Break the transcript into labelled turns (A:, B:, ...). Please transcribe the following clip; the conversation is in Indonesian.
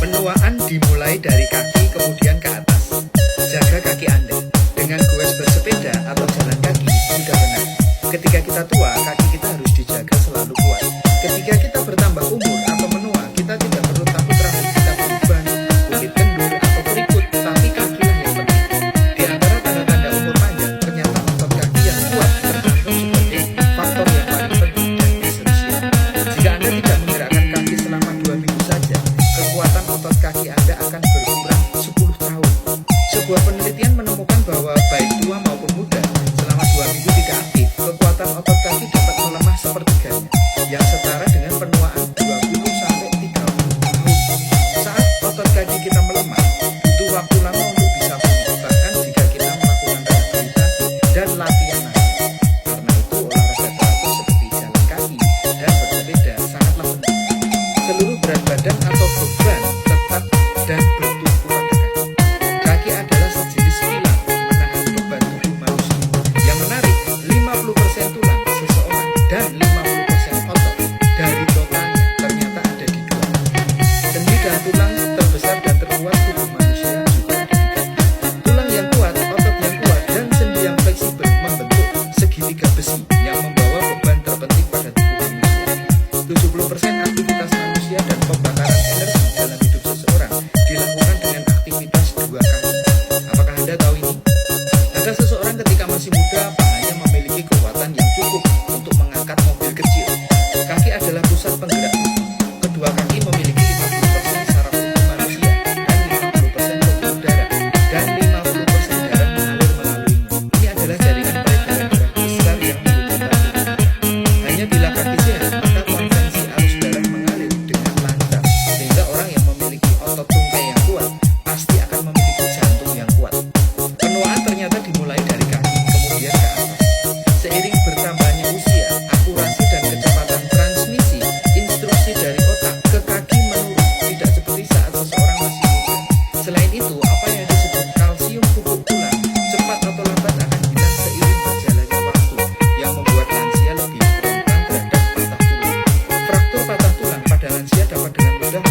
A: Penuaan dimulai dari kaki kemudian ke atas. Jaga kaki Anda. Dengan goes bersepeda atau jalan kaki sudah benar. Ketika kita tua, kaki kita harus dijaga selalu kuat. Ketika kita bertambah umur atau menua, kita tidak perlu takut rambut kita berubah, kulit kendur atau keriput, tapi kakilah yang penting. Di antara tanda-tanda umur panjang, ternyata otot kaki yang kuat tercantum sebagai faktor yang paling penting dan esensial. Jika Anda tidak menggerakkan kaki selama 2 minggu saja, kekuatan otot kaki Anda akan berkurang 10 tahun. Sebuah penelitian menemukan bahwa baik tua maupun muda, selama 2 minggu tidak aktif, kekuatan otot kaki dapat melemah sepertiganya, yang setara dengan penuaan 20-30 tahun. Saat otot kaki kita melemah, butuh waktu lama untuk bisa pulih, bahkan jika kita melakukan rehabilitasi dan latihan lagi. Karena itu, olahraga teratur seperti jalan kaki dan bersepeda sangatlah penting. Seluruh berat badan atau beban tetap dan bertumpu pada kaki. Kaki adalah sejenis pilar menahan beban tubuh manusia. Yang menarik, 50% tulang seseorang dan 50% otot dari totalnya ternyata ada di dua kaki. Sendi dan tulang terbesar dan terkuat tubuh manusia juga ada di kaki. Tulang yang kuat, otot yang kuat, dan sendi yang fleksibel membentuk segitiga besi yang membawa beban terpenting pada tubuh manusia. 70% aktivitas manusia dan pembakaran energi dalam hidup seseorang dilakukan dengan aktivitas dua kaki. Apakah Anda tahu ini? Ada seseorang ketika masih muda hanya memiliki kekuatan yang cukup untuk mengangkat mobil kecil. Kaki adalah pusat penggerak tubuh. Kedua kaki memiliki 50% saraf tubuh manusia dan 50% pembuluh darah dan 50% darah mengalir melaluinya. Ini adalah jaringan peredaran darah besar yang menghubungkan tubuh kita. Hanya bila kaki sehat, maka konvensi arus darah mengalir dengan lancar, sehingga orang yang memiliki otot tungkai yang kuat pasti akan memiliki jantung yang kuat. Penuaan ternyata dimulai dari kaki kemudian ke atas. Seiring bertambahnya usia, akurasi dan kecepatan transmisi instruksi dari otak ke kaki menurun, tidak seperti saat seseorang masih muda. Selain itu, apa yang disebut kalsium pupuk tulang cepat atau lambat akan hilang seiring berjalannya waktu, yang membuat lansia lebih rentan terhadap patah tulang. Fraktur patah tulang pada lansia dapat dengan mudah